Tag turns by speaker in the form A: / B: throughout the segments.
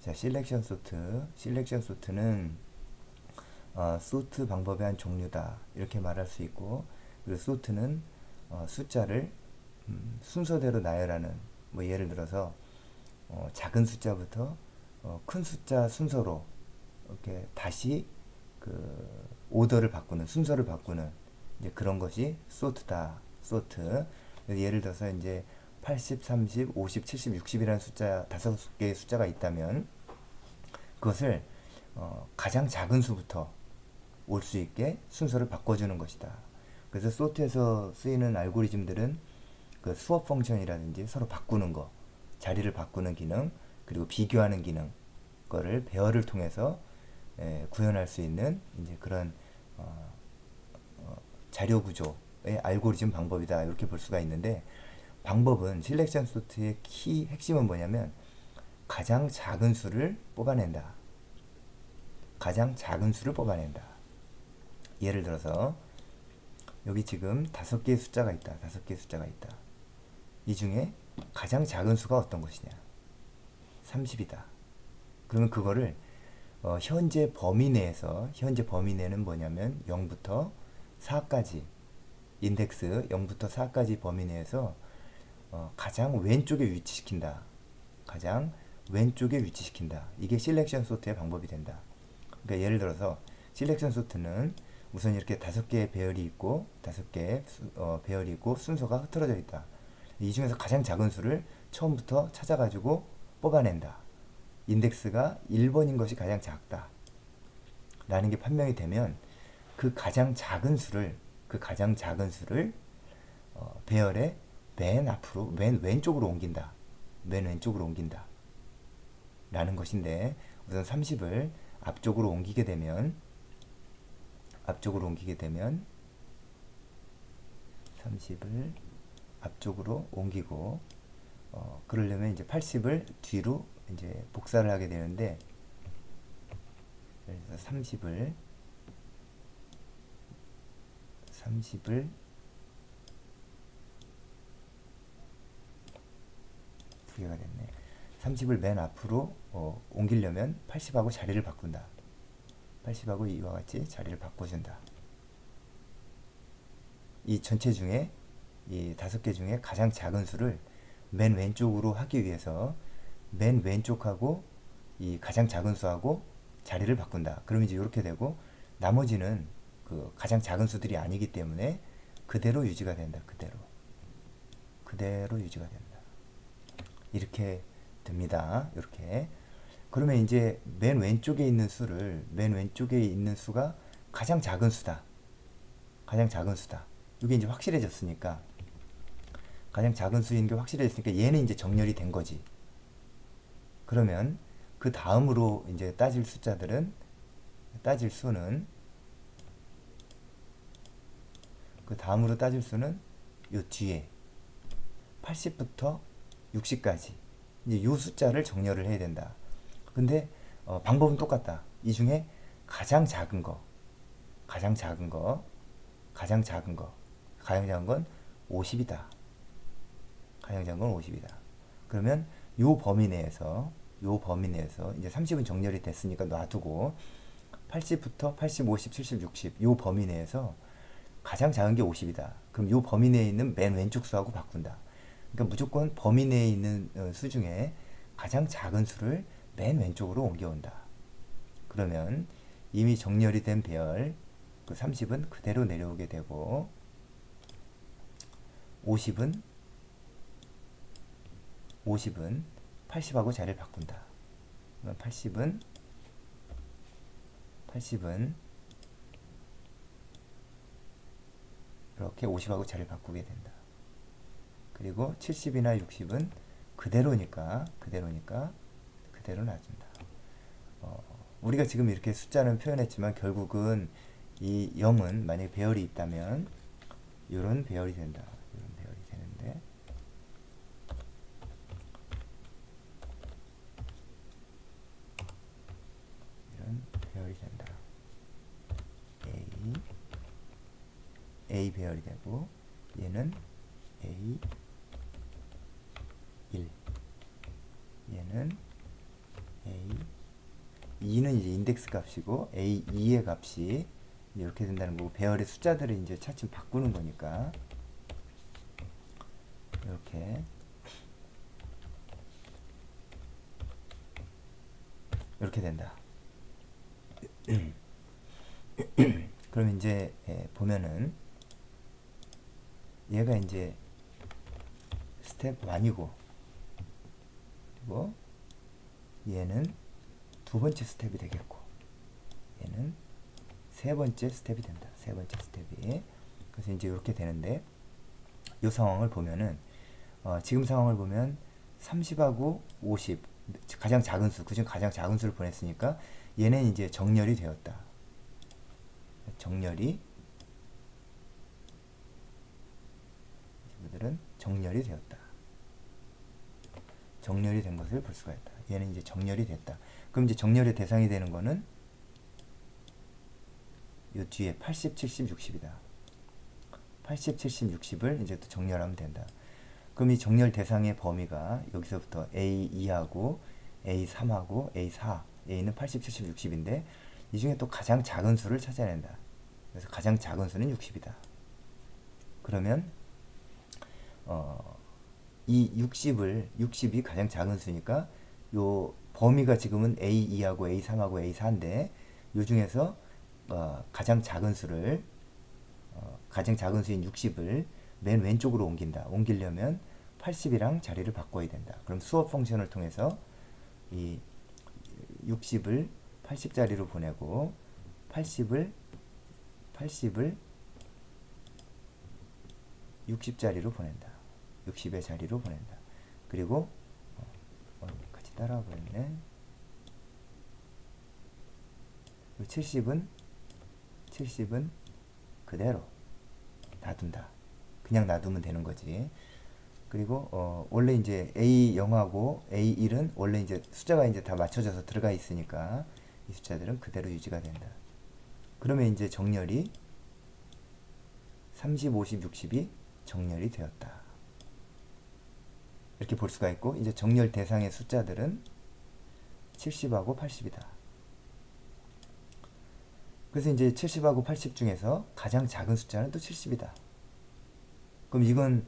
A: 자, 실렉션 소트는 소트 방법의 한 종류다 이렇게 말할 수 있고, 그리고 소트는 숫자를 순서대로 나열하는, 뭐 예를 들어서 작은 숫자부터 큰 숫자 순서로 이렇게 다시 그 오더를 바꾸는, 순서를 바꾸는 이제 그런 것이 소트다. 소트. 예를 들어서 이제 80, 30, 50, 70, 60이라는 숫자 다섯 개의 숫자가 있다면 그것을 가장 작은 수부터 올 수 있게 순서를 바꿔주는 것이다. 그래서 소트에서 쓰이는 알고리즘들은 그 수업 펑션이라든지 서로 바꾸는 거, 자리를 바꾸는 기능, 그리고 비교하는 기능, 거를 배열을 통해서 구현할 수 있는 이제 그런 자료 구조의 알고리즘 방법이다 이렇게 볼 수가 있는데, 방법은 실렉션 소트의 핵심은 뭐냐면 가장 작은 수를 뽑아낸다. 가장 작은 수를 뽑아낸다. 예를 들어서 여기 지금 5개의 숫자가 있다. 5개의 숫자가 있다. 이 중에 가장 작은 수가 어떤 것이냐? 30이다. 그러면 그거를 현재 범위 내에서, 현재 범위 내는 뭐냐면 0부터 4까지, 인덱스 0부터 4까지 범위 내에서 가장 왼쪽에 위치시킨다. 가장 왼쪽에 위치시킨다. 이게 실렉션 소트의 방법이 된다. 그러니까 예를 들어서 실렉션 소트는 우선 이렇게 5개의 배열이 있고 5개의 배열이 있고 순서가 흐트러져 있다. 이 중에서 가장 작은 수를 처음부터 찾아가지고 뽑아낸다. 인덱스가 1번인 것이 가장 작다 라는 게 판명이 되면 그 가장 작은 수를 배열의 맨 앞으로, 맨 왼쪽으로 옮긴다. 맨 왼쪽으로 옮긴다 라는 것인데, 우선 30을 앞쪽으로 옮기게 되면 30을 앞쪽으로 옮기고 그러려면 이제 80을 뒤로 이제 복사를 하게 되는데, 그래서 30을 두 개가 됐네. 30을 맨 앞으로 옮기려면 80하고 자리를 바꾼다. 80하고 이와 같이 자리를 바꿔준다. 이 전체 중에 이 5개 중에 가장 작은 수를 맨 왼쪽으로 하기 위해서 맨 왼쪽하고 이 가장 작은 수하고 자리를 바꾼다. 그럼 이제 이렇게 되고, 나머지는 그 가장 작은 수들이 아니기 때문에 그대로 유지가 된다. 그대로 유지가 된다. 이렇게 됩니다. 이렇게. 그러면 이제 맨 왼쪽에 있는 수가 가장 작은 수다. 이게 이제 확실해졌으니까, 가장 작은 수인 게 확실해졌으니까 얘는 이제 정렬이 된 거지. 그러면 그 다음으로 이제 따질 수는 요 뒤에 80부터 60까지 이제 요 숫자를 정렬을 해야 된다. 근데 방법은 똑같다. 이 중에 가장 작은 건 50이다. 가장 작은 건 50이다. 그러면 요 범위 내에서 이제 30은 정렬이 됐으니까 놔두고 80부터 80, 50, 70, 60 요 범위 내에서 가장 작은 게 50이다. 그럼 요 범위 내에 있는 맨 왼쪽 수하고 바꾼다. 그러니까 무조건 범위 내에 있는 수 중에 가장 작은 수를 맨 왼쪽으로 옮겨온다. 그러면 이미 정렬이 된 배열 그 30은 그대로 내려오게 되고, 50은 80하고 자리를 바꾼다. 80은 이렇게 50하고 자리를 바꾸게 된다. 그리고 70이나 60은 그대로니까 그대로 놔둔다. 우리가 지금 이렇게 숫자는 표현했지만 결국은 이 0은 만약에 배열이 있다면 이런 배열이 된다. 이런 배열이 되는데, 이런 배열이 된다. A 배열이 되고, 얘는 A1, 얘는 A2, 2는 이제 인덱스 값이고 A2의 값이 이렇게 된다는 거고, 배열의 숫자들을 이제 차츰 바꾸는 거니까 이렇게 된다. 그럼 이제 보면은 얘가 이제 스텝 1이고, 그리고 얘는 두 번째 스텝이 되겠고, 얘는 세 번째 스텝이 된다. 세 번째 스텝이. 그래서 이제 이렇게 되는데, 이 상황을 보면은 지금 상황을 보면 30하고 50, 가장 작은 수, 그중 가장 작은 수를 보냈으니까 얘는 이제 정렬이 되었다. 정렬이, 이들은 정렬이 되었다. 정렬이 된 것을 볼 수가 있다. 얘는 이제 정렬이 됐다. 그럼 이제 정렬의 대상이 되는 거는 이 뒤에 80, 70, 60이다. 80, 70, 60을 이제 또 정렬하면 된다. 그럼 이 정렬 대상의 범위가 여기서부터 A2하고 A3하고 A4, A는 80, 70, 60인데 이 중에 또 가장 작은 수를 찾아낸다. 그래서 가장 작은 수는 60이다. 그러면 이 60이 가장 작은 수니까 요 범위가 지금은 A2하고 A3하고 A4인데 요 중에서 가장 작은 수를 가장 작은 수인 60을 맨 왼쪽으로 옮긴다. 옮기려면 80이랑 자리를 바꿔야 된다. 그럼 수업 펑션을 통해서 이 60을 80자리로 보내고 80을 60자리로 보낸다. 60의 자리로 보낸다. 그리고 같이 따라하고 있네. 70은 그대로 놔둔다. 그냥 놔두면 되는 거지. 그리고 원래 이제 A0하고 A1은 원래 이제 숫자가 이제 다 맞춰져서 들어가 있으니까 이 숫자들은 그대로 유지가 된다. 그러면 이제 정렬이 30, 50, 60이 정렬이 되었다. 이렇게 볼 수가 있고, 이제 정렬 대상의 숫자들은 70하고 80이다. 그래서 이제 70하고 80 중에서 가장 작은 숫자는 또 70이다. 그럼 이건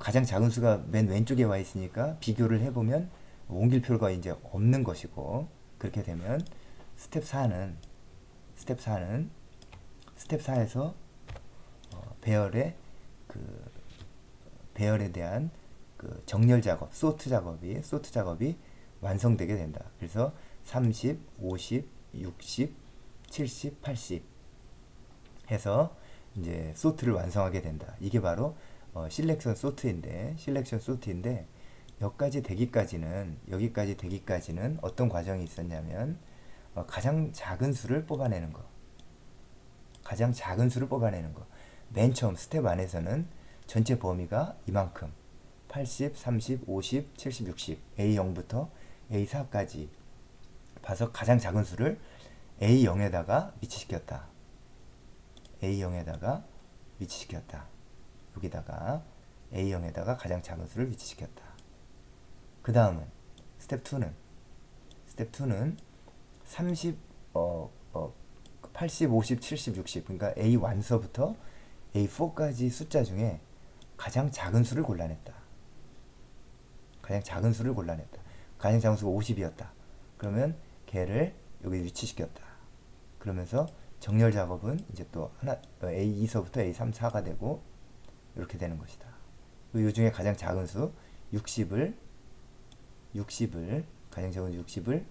A: 가장 작은 수가 맨 왼쪽에 와 있으니까 비교를 해보면 옮길 필요가 이제 없는 것이고, 그렇게 되면 스텝 4에서 배열에 배열에 대한 그 정렬 작업, 소트 작업이 완성되게 된다. 그래서 30, 50, 60, 70, 80 해서 이제 소트를 완성하게 된다. 이게 바로 실렉션 소트인데 여기까지 되기까지는 어떤 과정이 있었냐면 가장 작은 수를 뽑아내는 거. 맨 처음 스텝 안에서는 전체 범위가 이만큼 80, 30, 50, 70, 60 A0부터 A4까지 봐서 가장 작은 수를 A0에다가 위치시켰다. 여기다가 A0에다가 가장 작은 수를 위치시켰다. 그 다음은 스텝 2는 30, 80, 50, 70, 60 그러니까 A1서부터 A4까지 숫자 중에 가장 작은 수를 골라냈다. 가장 작은 수가 50이었다. 그러면 걔를 여기 위치시켰다. 그러면서 정렬 작업은 이제 또 하나 A2서부터 A3, 4가 되고 이렇게 되는 것이다. 이 중에 가장 작은 수 60을 가장 작은 60을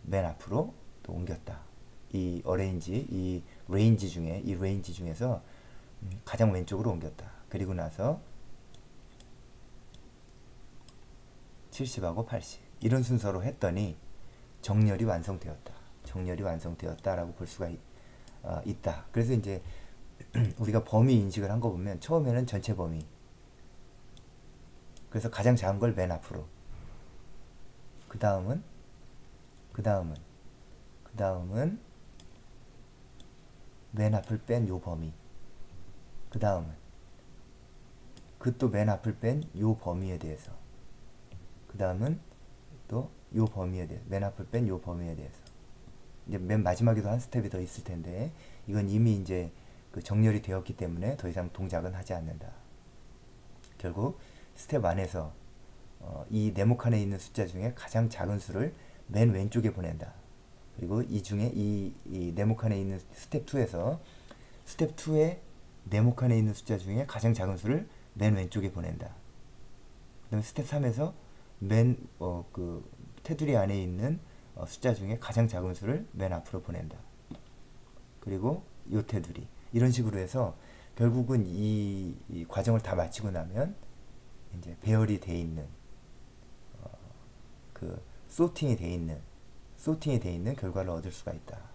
A: 맨 앞으로 또 옮겼다. 이 레인지 중에서 가장 왼쪽으로 옮겼다. 그리고 나서 70하고 80 이런 순서로 했더니 정렬이 완성되었다라고 볼 수가 있다. 그래서 이제 우리가 범위 인식을 한 거 보면 처음에는 전체 범위, 그래서 가장 작은 걸 맨 앞으로, 그 다음은 맨 앞을 뺀 요 범위, 그 다음은 그 또 맨 앞을 뺀 요 범위에 대해서, 그 다음은 또 요 범위에 대해서, 맨 앞을 뺀 요 범위에 대해서, 이제 맨 마지막에도 한 스텝이 더 있을 텐데 이건 이미 이제 그 정렬이 되었기 때문에 더 이상 동작은 하지 않는다. 결국 스텝 안에서 이 네모칸에 있는 숫자 중에 가장 작은 수를 맨 왼쪽에 보낸다. 그리고 이 중에 이 네모칸에 있는 스텝 2에서 스텝 2의 네모칸에 있는 숫자 중에 가장 작은 수를 맨 왼쪽에 보낸다. 그 다음에 스텝 3에서 그 테두리 안에 있는 숫자 중에 가장 작은 수를 맨 앞으로 보낸다. 그리고 요 테두리. 이런 식으로 해서 결국은 이 과정을 다 마치고 나면 이제 배열이 돼 있는 그 소팅이 돼 있는 결과를 얻을 수가 있다.